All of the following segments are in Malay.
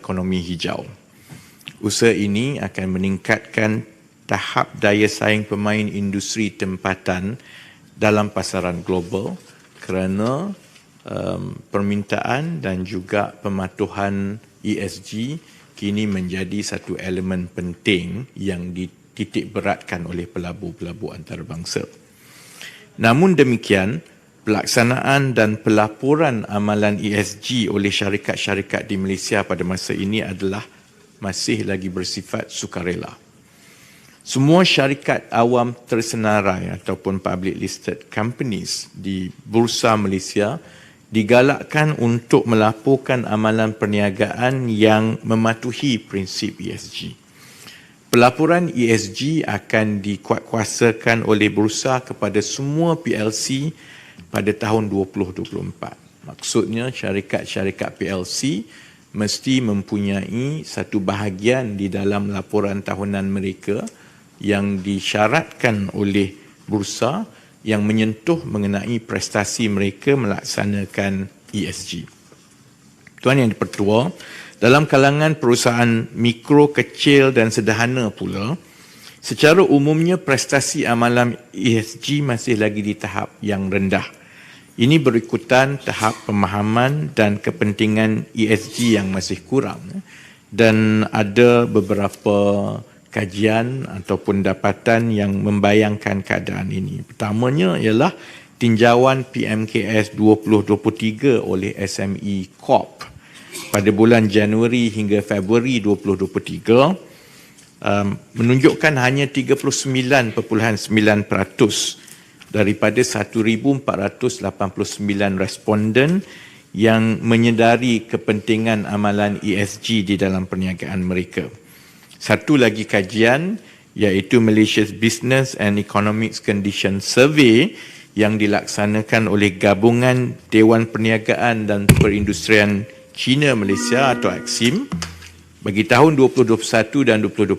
ekonomi hijau. Usaha ini akan meningkatkan tahap daya saing pemain industri tempatan dalam pasaran global kerana permintaan dan juga pematuhan ESG kini menjadi satu elemen penting yang dititik beratkan oleh pelabur-pelabur antarabangsa. Namun demikian, pelaksanaan dan pelaporan amalan ESG oleh syarikat-syarikat di Malaysia pada masa ini adalah masih lagi bersifat sukarela. Semua syarikat awam tersenarai ataupun public listed companies di Bursa Malaysia digalakkan untuk melaporkan amalan perniagaan yang mematuhi prinsip ESG. Pelaporan ESG akan dikuatkuasakan oleh Bursa kepada semua PLC pada tahun 2024. Maksudnya syarikat-syarikat PLC mesti mempunyai satu bahagian di dalam laporan tahunan mereka yang disyaratkan oleh Bursa yang menyentuh mengenai prestasi mereka melaksanakan ESG. Tuan Yang di-Pertua, dalam kalangan perusahaan mikro, kecil dan sederhana pula, secara umumnya prestasi amalan ESG masih lagi di tahap yang rendah. Ini berikutan tahap pemahaman dan kepentingan ESG yang masih kurang dan ada beberapa kajian ataupun dapatan yang membayangkan keadaan ini. Pertamanya ialah tinjauan PMKS 2023 oleh SME Corp pada bulan Januari hingga Februari 2023 menunjukkan hanya 39.9% daripada 1,489 responden yang menyedari kepentingan amalan ESG di dalam perniagaan mereka. Satu lagi kajian iaitu Malaysia's Business and Economic Condition Survey yang dilaksanakan oleh Gabungan Dewan Perniagaan dan Perindustrian China Malaysia atau AXIM bagi tahun 2021 dan 2022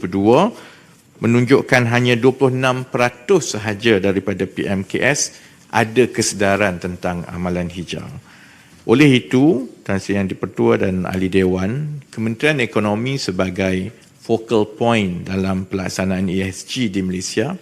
menunjukkan hanya 26% sahaja daripada PMKS ada kesedaran tentang amalan hijau. Oleh itu, Tan Sri Yang di-Pertua dan Ahli Dewan, Kementerian Ekonomi sebagai focal point dalam pelaksanaan ESG di Malaysia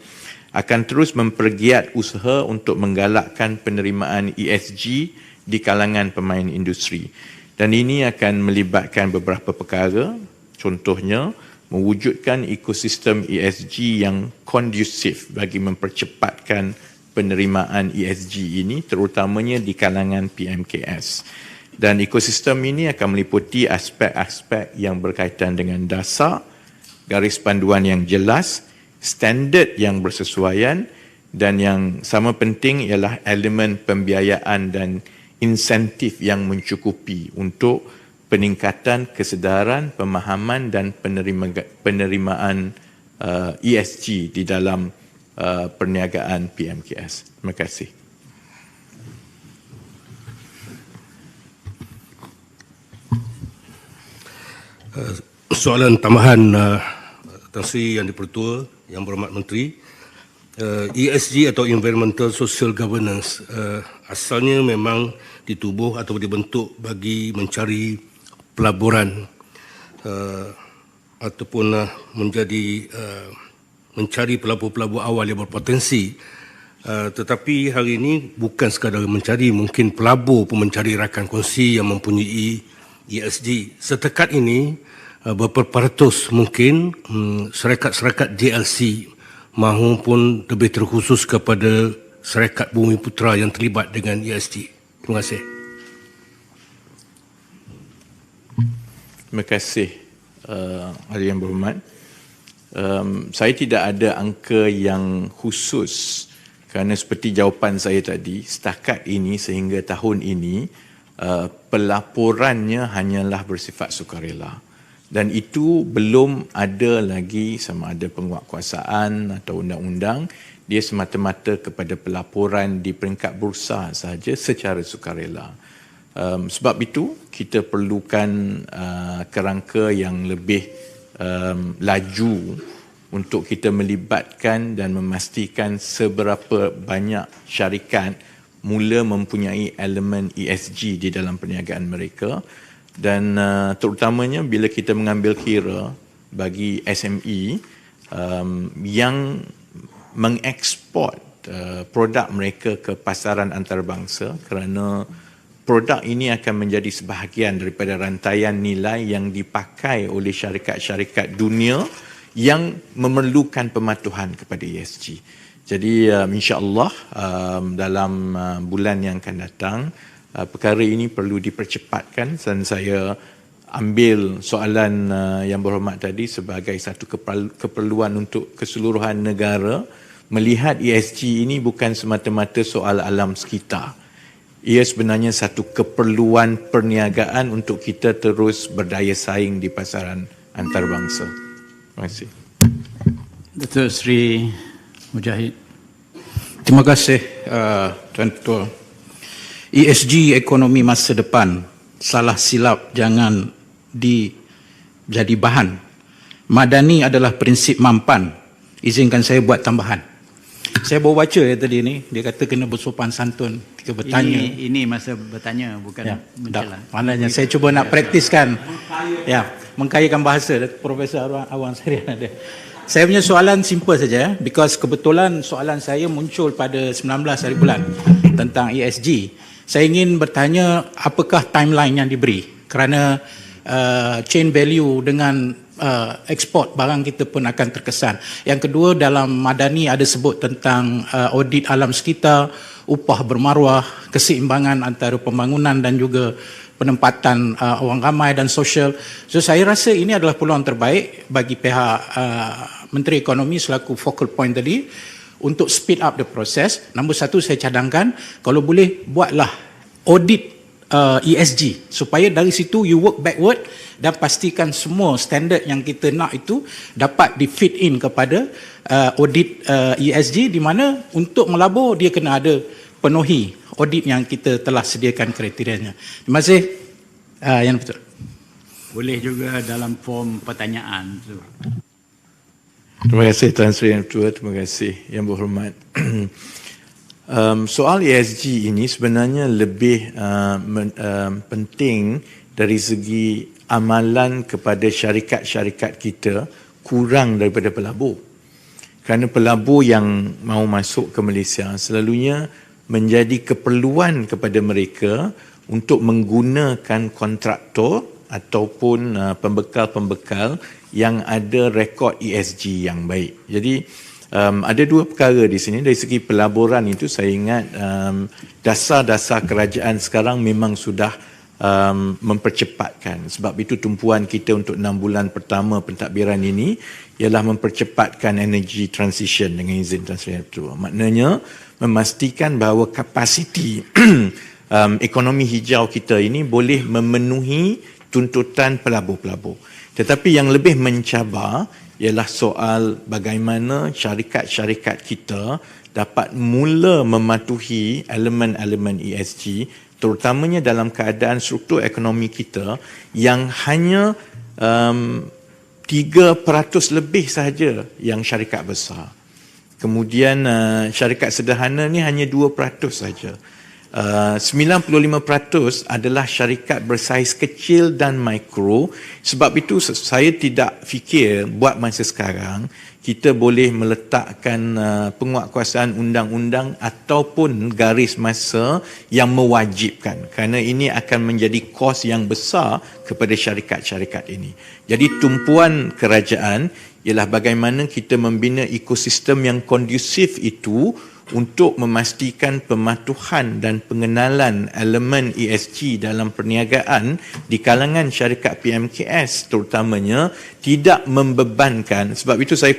akan terus mempergiat usaha untuk menggalakkan penerimaan ESG di kalangan pemain industri. Dan ini akan melibatkan beberapa perkara, contohnya mewujudkan ekosistem ESG yang kondusif bagi mempercepatkan penerimaan ESG ini terutamanya di kalangan PMKS. Dan ekosistem ini akan meliputi aspek-aspek yang berkaitan dengan dasar, garis panduan yang jelas, standard yang bersesuaian dan yang sama penting ialah elemen pembiayaan dan insentif yang mencukupi untuk peningkatan kesedaran, pemahaman dan penerimaan ESG di dalam perniagaan PMKS. Terima kasih. Soalan tambahan Tan Sri Yang di-Pertua, Yang Berhormat Menteri, ESG atau Environmental Social Governance asalnya memang ditubuh atau dibentuk bagi mencari pelaburan ataupun mencari pelabur-pelabur awal yang berpotensi. Tetapi hari ini bukan sekadar mencari, mungkin pelabur pun mencari rakan kongsi yang mempunyai ESG. Setakat ini beberapa ratus mungkin syarikat-syarikat JLC maupun lebih terkhusus kepada syarikat Bumi Putra yang terlibat dengan ESG. Terima kasih. Terima kasih Ahli Yang Berhormat. Saya tidak ada angka yang khusus kerana seperti jawapan saya tadi, setakat ini sehingga tahun ini pelaporannya hanyalah bersifat sukarela. Dan itu belum ada lagi sama ada penguatkuasaan atau undang-undang, dia semata-mata kepada pelaporan di peringkat bursa sahaja secara sukarela. Sebab itu kita perlukan kerangka yang lebih laju untuk kita melibatkan dan memastikan seberapa banyak syarikat mula mempunyai elemen ESG di dalam perniagaan mereka dan terutamanya bila kita mengambil kira bagi SME yang mengeksport produk mereka ke pasaran antarabangsa, kerana produk ini akan menjadi sebahagian daripada rantaian nilai yang dipakai oleh syarikat-syarikat dunia yang memerlukan pematuhan kepada ESG. Jadi insya-Allah dalam bulan yang akan datang perkara ini perlu dipercepatkan, dan saya ambil soalan yang berhormat tadi sebagai satu keperluan untuk keseluruhan negara melihat ESG ini bukan semata-mata soal alam sekitar. Ia sebenarnya satu keperluan perniagaan untuk kita terus berdaya saing di pasaran antarabangsa. Terima kasih. Datuk Seri Mujahid. Terima kasih Tuan Ketua. ESG ekonomi masa depan, salah silap jangan jadi bahan. Madani adalah prinsip mampan. Izinkan saya buat tambahan. Saya baru baca tadi ni, dia kata kena bersopan santun ketika bertanya. Ini masa bertanya, bukan Ya, mencela. maknanya saya cuba nak praktiskan. Ya, mengkayakan bahasa. Profesor Awang Sarian ada. Saya punya soalan simple saja, because kebetulan soalan saya muncul pada 19 hari bulan tentang ESG. Saya ingin bertanya apakah timeline yang diberi, kerana chain value dengan ekspor barang kita pun akan terkesan. Yang kedua, dalam Madani ada sebut tentang audit alam sekitar, upah bermaruah, keseimbangan antara pembangunan dan juga penempatan orang ramai dan sosial. So saya rasa ini adalah peluang terbaik bagi pihak Menteri Ekonomi selaku focal point tadi untuk speed up the process. Nombor satu, saya cadangkan kalau boleh buatlah audit ESG supaya dari situ you work backward dan pastikan semua standard yang kita nak itu dapat di fit in kepada audit ESG, di mana untuk melabur dia kena ada penuhi audit yang kita telah sediakan kriterianya. Terima kasih. Yang betul. Boleh juga dalam form pertanyaan. Terima kasih Tuan Sri Yang Ketua, terima kasih Yang Berhormat. Soal ESG ini sebenarnya lebih penting dari segi amalan kepada syarikat-syarikat kita kurang daripada pelabur. Kerana pelabur yang mahu masuk ke Malaysia selalunya menjadi keperluan kepada mereka untuk menggunakan kontraktor ataupun pembekal-pembekal yang ada rekod ESG yang baik. Jadi ada dua perkara di sini. Dari segi pelaburan itu saya ingat dasar-dasar kerajaan sekarang memang sudah mempercepatkan. Sebab itu tumpuan kita untuk 6 bulan pertama pentadbiran ini ialah mempercepatkan energy transition dengan izin Tuan Sri Yang Ketua. Maknanya memastikan bahawa kapasiti ekonomi hijau kita ini boleh memenuhi tuntutan pelabur-pelabur. Tetapi yang lebih mencabar ialah soal bagaimana syarikat-syarikat kita dapat mula mematuhi elemen-elemen ESG, terutamanya dalam keadaan struktur ekonomi kita yang hanya 3% lebih sahaja yang syarikat besar. Kemudian syarikat sederhana ni hanya 2% saja. 95% adalah syarikat bersaiz kecil dan mikro. Sebab itu saya tidak fikir buat masa sekarang kita boleh meletakkan penguatkuasaan undang-undang ataupun garis masa yang mewajibkan, kerana ini akan menjadi kos yang besar kepada syarikat-syarikat ini. Jadi tumpuan kerajaan ialah bagaimana kita membina ekosistem yang kondusif itu untuk memastikan pematuhan dan pengenalan elemen ESG dalam perniagaan di kalangan syarikat PMKS terutamanya tidak membebankan. Sebab itu saya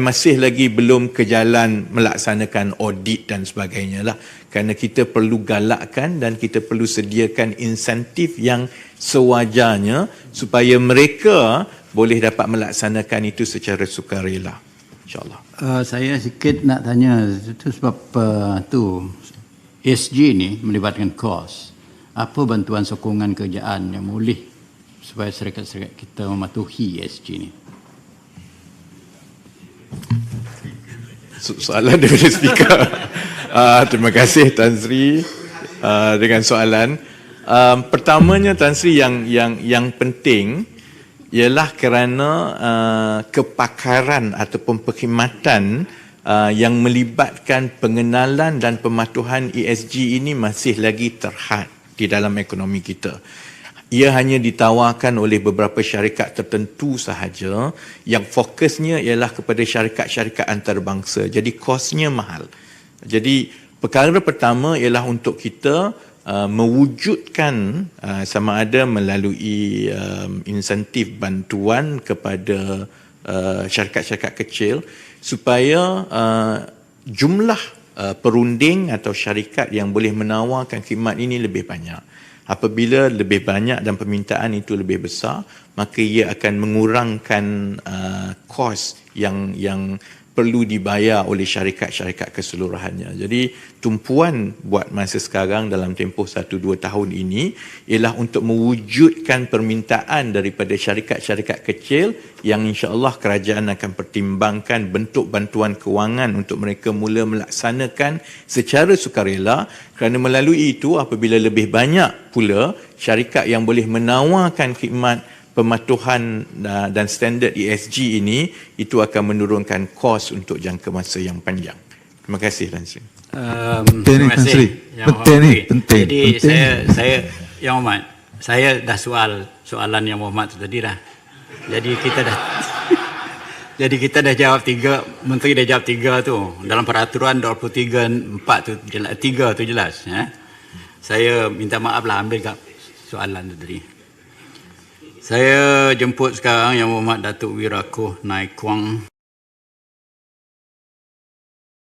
masih lagi belum ke jalan melaksanakan audit dan sebagainya lah. Kerana kita perlu galakkan dan kita perlu sediakan insentif yang sewajarnya supaya mereka boleh dapat melaksanakan itu secara sukarela. InsyaAllah. Saya sikit nak tanya itu sebab ESG ni melibatkan kos. Apa bantuan sokongan kerajaan yang boleh supaya syarikat-syarikat kita mematuhi ESG ni? Soalan daripada speaker. Terima kasih Tan Sri dengan soalan. Pertamanya Tan Sri yang penting ialah kerana kepakaran ataupun perkhidmatan yang melibatkan pengenalan dan pematuhan ESG ini masih lagi terhad di dalam ekonomi kita. Ia hanya ditawarkan oleh beberapa syarikat tertentu sahaja yang fokusnya ialah kepada syarikat-syarikat antarabangsa. Jadi kosnya mahal. Jadi perkara pertama ialah untuk kita mewujudkan sama ada melalui insentif bantuan kepada syarikat-syarikat kecil supaya jumlah perunding atau syarikat yang boleh menawarkan khidmat ini lebih banyak. Apabila lebih banyak dan permintaan itu lebih besar, maka ia akan mengurangkan kos yang perlu dibayar oleh syarikat-syarikat keseluruhannya. Jadi tumpuan buat masa sekarang dalam tempoh 1-2 tahun ini ialah untuk mewujudkan permintaan daripada syarikat-syarikat kecil yang insya-Allah kerajaan akan pertimbangkan bentuk bantuan kewangan untuk mereka mula melaksanakan secara sukarela, kerana melalui itu apabila lebih banyak pula syarikat yang boleh menawarkan khidmat pematuhan dan standard ESG ini, itu akan menurunkan kos untuk jangka masa yang panjang. Terima kasih Tan Sri. Penting ni Tan Sri. Penting ni, penting. Jadi saya Yang Hormat, saya dah soalan Yang Hormat tu tadi dah. Jadi kita dah jawab 3, Menteri dah jawab 3 tu. Dalam peraturan 23/4 tu 3 tu jelas, Saya minta maaf lah ambil kat soalan tu tadi. Saya jemput sekarang Yang Hormat Datuk Wirakoh Nai Kuang.